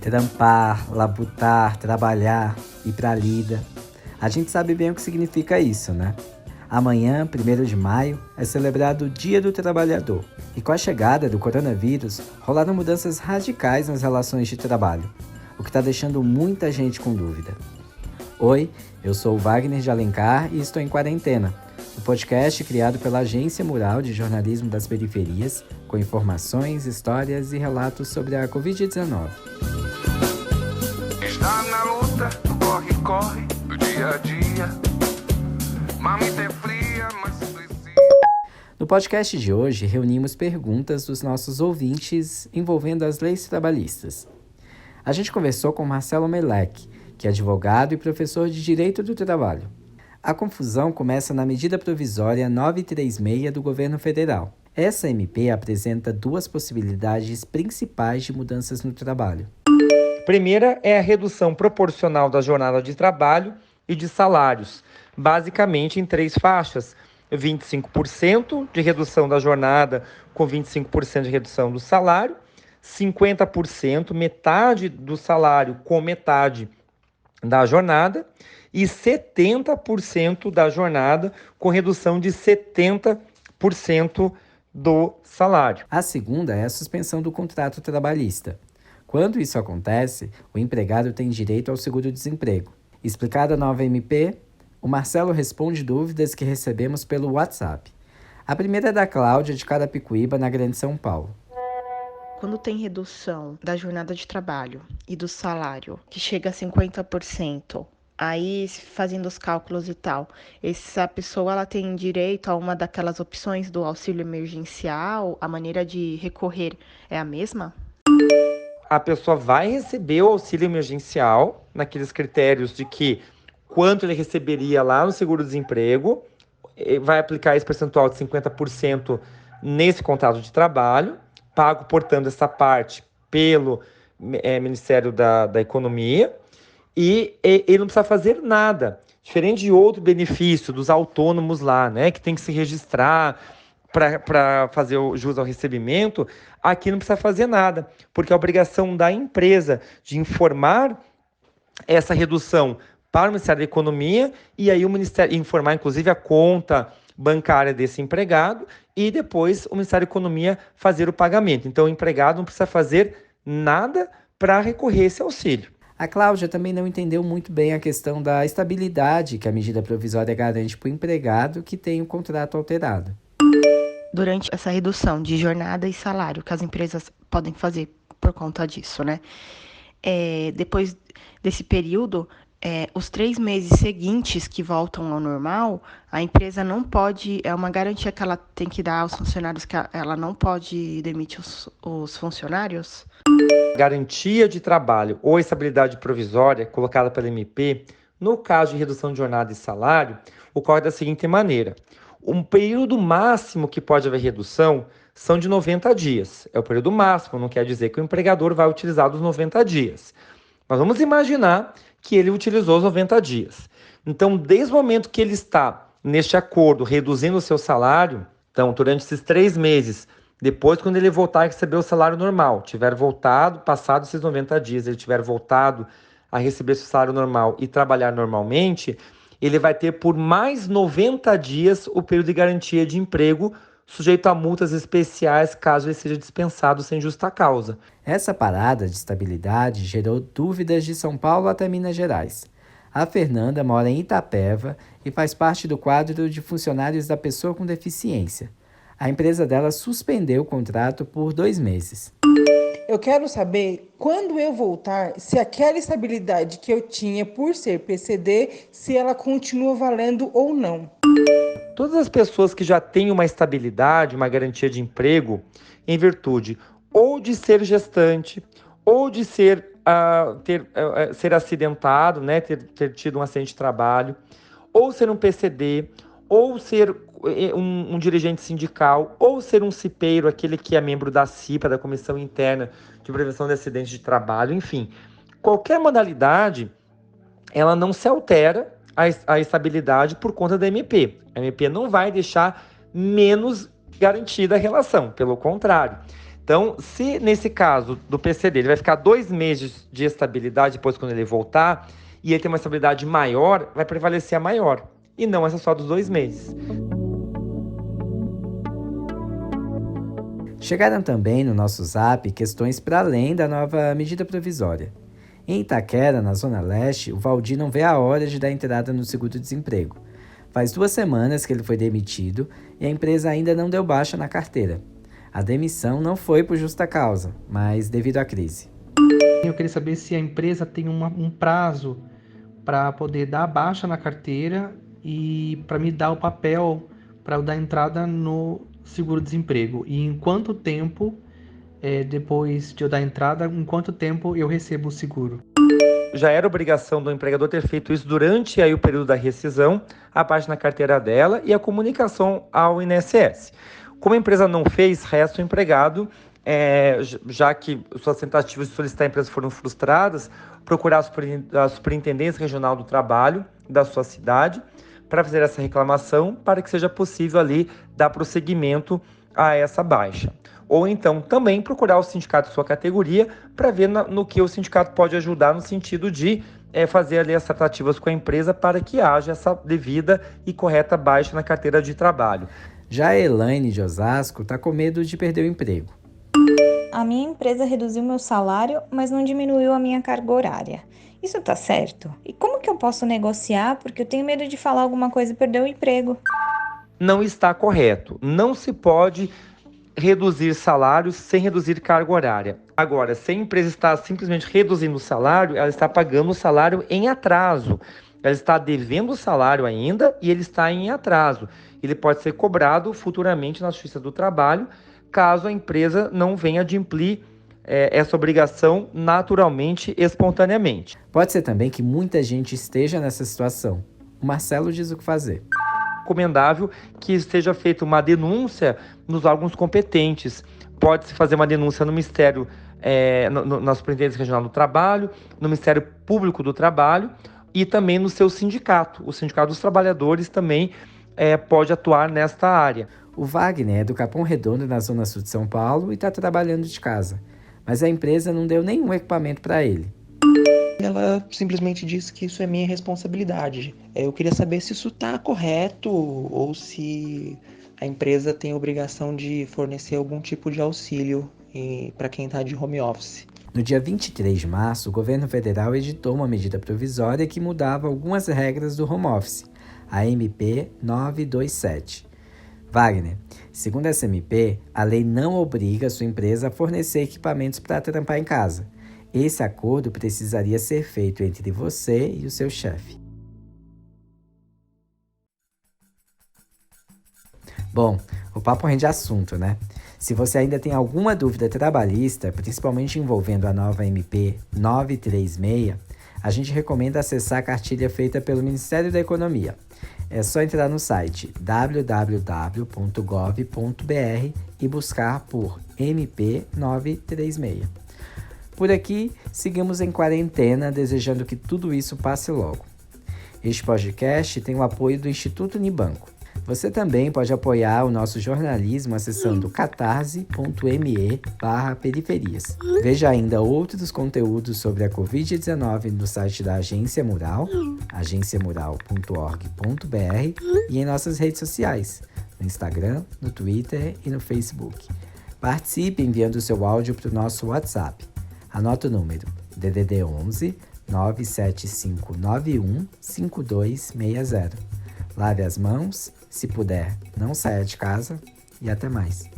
Trampar, labutar, trabalhar, ir pra lida. A gente sabe bem o que significa isso, né? Amanhã, 1º de maio, é celebrado o Dia do Trabalhador. E com a chegada do coronavírus, rolaram mudanças radicais nas relações de trabalho, o que está deixando muita gente com dúvida. Oi, eu sou o Wagner de Alencar e estou em Quarentena, o podcast criado pela Agência Mural de Jornalismo das Periferias, com informações, histórias e relatos sobre a Covid-19. Está na luta, corre, do dia a dia. Mamita é fria, mas precisa. No podcast de hoje, reunimos perguntas dos nossos ouvintes envolvendo as leis trabalhistas. A gente conversou com Marcelo Melec, que é advogado e professor de Direito do Trabalho. A confusão começa na medida provisória 936 do governo federal. Essa MP apresenta duas possibilidades principais de mudanças no trabalho. Primeira é a redução proporcional da jornada de trabalho e de salários, basicamente em 3 faixas: 25% de redução da jornada com 25% de redução do salário, 50%, metade do salário com metade da jornada, e 70% da jornada com redução de 70% do salário. A segunda é a suspensão do contrato trabalhista. Quando isso acontece, o empregado tem direito ao seguro-desemprego. Explicada a nova MP, o Marcelo responde dúvidas que recebemos pelo WhatsApp. A primeira é da Cláudia, de Carapicuíba, na Grande São Paulo. Quando tem redução da jornada de trabalho e do salário, que chega a 50%, aí fazendo os cálculos e tal, essa pessoa ela tem direito a uma daquelas opções do auxílio emergencial? A maneira de recorrer é a mesma? A pessoa vai receber o auxílio emergencial naqueles critérios de que quanto ele receberia lá no seguro-desemprego, vai aplicar esse percentual de 50% nesse contrato de trabalho, pago, portanto, essa parte pelo Ministério da Economia, e ele não precisa fazer nada. Diferente de outro benefício dos autônomos lá, né, que tem que se registrar para fazer o jus ao recebimento, aqui não precisa fazer nada, porque a obrigação da empresa de informar essa redução para o Ministério da Economia, e aí o Ministério informar, inclusive, a conta bancária desse empregado, e depois o Ministério da Economia fazer o pagamento. Então, o empregado não precisa fazer nada para recorrer a esse auxílio. A Cláudia também não entendeu muito bem a questão da estabilidade que a medida provisória garante para o empregado que tem o contrato alterado. Durante essa redução de jornada e salário que as empresas podem fazer por conta disso, né? Depois desse período, os 3 meses seguintes que voltam ao normal, a empresa não pode, é uma garantia que ela tem que dar aos funcionários, que ela não pode demitir os funcionários? Garantia de trabalho ou estabilidade provisória colocada pela MP, no caso de redução de jornada e salário, ocorre da seguinte maneira: um período máximo que pode haver redução são de 90 dias. É o período máximo, não quer dizer que o empregador vai utilizar os 90 dias. Mas vamos imaginar que ele utilizou os 90 dias. Então, desde o momento que ele está neste acordo reduzindo o seu salário, então, durante esses 3 meses, depois, quando ele voltar a receber o salário normal, tiver voltado, passado esses 90 dias, ele tiver voltado a receber seu salário normal e trabalhar normalmente, ele vai ter por mais 90 dias o período de garantia de emprego, sujeito a multas especiais caso ele seja dispensado sem justa causa. Essa parada de estabilidade gerou dúvidas de São Paulo até Minas Gerais. A Fernanda mora em Itapeva e faz parte do quadro de funcionários da pessoa com deficiência. A empresa dela suspendeu o contrato por 2 meses. Eu quero saber, quando eu voltar, se aquela estabilidade que eu tinha por ser PCD, se ela continua valendo ou não. Todas as pessoas que já têm uma estabilidade, uma garantia de emprego, em virtude ou de ser gestante, ou de ser acidentado, né, ter tido um acidente de trabalho, ou ser um PCD, ou ser um dirigente sindical, ou ser um cipeiro, aquele que é membro da CIPA, da Comissão Interna de Prevenção de Acidentes de Trabalho, enfim. Qualquer modalidade, ela não se altera a estabilidade por conta da MP. A MP não vai deixar menos garantida a relação, pelo contrário. Então, se nesse caso do PCD, ele vai ficar 2 meses de estabilidade depois quando ele voltar, e ele tem uma estabilidade maior, vai prevalecer a maior, e não essa só dos 2 meses. Chegaram também no nosso Zap questões para além da nova medida provisória. Em Itaquera, na Zona Leste, o Valdir não vê a hora de dar entrada no seguro-desemprego. Faz 2 semanas que ele foi demitido e a empresa ainda não deu baixa na carteira. A demissão não foi por justa causa, mas devido à crise. Eu queria saber se a empresa tem um prazo para poder dar baixa na carteira e para me dar o papel para eu dar entrada no seguro-desemprego. E em quanto tempo, depois de eu dar entrada, em quanto tempo eu recebo o seguro? Já era obrigação do empregador ter feito isso durante aí o período da rescisão, a baixa na carteira dela e a comunicação ao INSS. Como a empresa não fez, resta o empregado, já que suas tentativas de solicitar a empresa foram frustradas, procurar a Superintendência Regional do Trabalho da sua cidade para fazer essa reclamação, para que seja possível ali dar prosseguimento a essa baixa. Ou então também procurar o sindicato de sua categoria para ver no que o sindicato pode ajudar no sentido de fazer ali as tratativas com a empresa para que haja essa devida e correta baixa na carteira de trabalho. Já a Elaine de Osasco está com medo de perder o emprego. A minha empresa reduziu meu salário, mas não diminuiu a minha carga horária. Isso tá certo? E como que eu posso negociar? Porque eu tenho medo de falar alguma coisa e perder o emprego. Não está correto. Não se pode reduzir salários sem reduzir carga horária. Agora, se a empresa está simplesmente reduzindo o salário, ela está pagando o salário em atraso. Ela está devendo o salário ainda e ele está em atraso. Ele pode ser cobrado futuramente na Justiça do Trabalho, caso a empresa não venha adimplir essa obrigação naturalmente, espontaneamente. Pode ser também que muita gente esteja nessa situação. O Marcelo diz o que fazer. Recomendável que seja feita uma denúncia nos órgãos competentes. Pode-se fazer uma denúncia no Ministério, na Superintendência Regional do Trabalho, no Ministério Público do Trabalho e também no seu sindicato. O Sindicato dos Trabalhadores também pode atuar nesta área. O Wagner é do Capão Redondo, na Zona Sul de São Paulo, e está trabalhando de casa. Mas a empresa não deu nenhum equipamento para ele. Ela simplesmente disse que isso é minha responsabilidade. Eu queria saber se isso está correto ou se a empresa tem a obrigação de fornecer algum tipo de auxílio para quem está de home office. No dia 23 de março, o governo federal editou uma medida provisória que mudava algumas regras do home office, a MP 927. Wagner, segundo essa MP, a lei não obriga a sua empresa a fornecer equipamentos para trampar em casa. Esse acordo precisaria ser feito entre você e o seu chefe. Bom, o papo rende assunto, né? Se você ainda tem alguma dúvida trabalhista, principalmente envolvendo a nova MP 936, a gente recomenda acessar a cartilha feita pelo Ministério da Economia. É só entrar no site www.gov.br e buscar por MP 936. Por aqui, seguimos em quarentena, desejando que tudo isso passe logo. Este podcast tem o apoio do Instituto Unibanco. Você também pode apoiar o nosso jornalismo acessando catarse.me/periferias. Veja ainda outros conteúdos sobre a Covid-19 no site da Agência Mural, agenciamural.org.br e em nossas redes sociais, no Instagram, no Twitter e no Facebook. Participe enviando seu áudio para o nosso WhatsApp. Anota o número DDD 11 97591 5260. Lave as mãos, se puder, não saia de casa e até mais.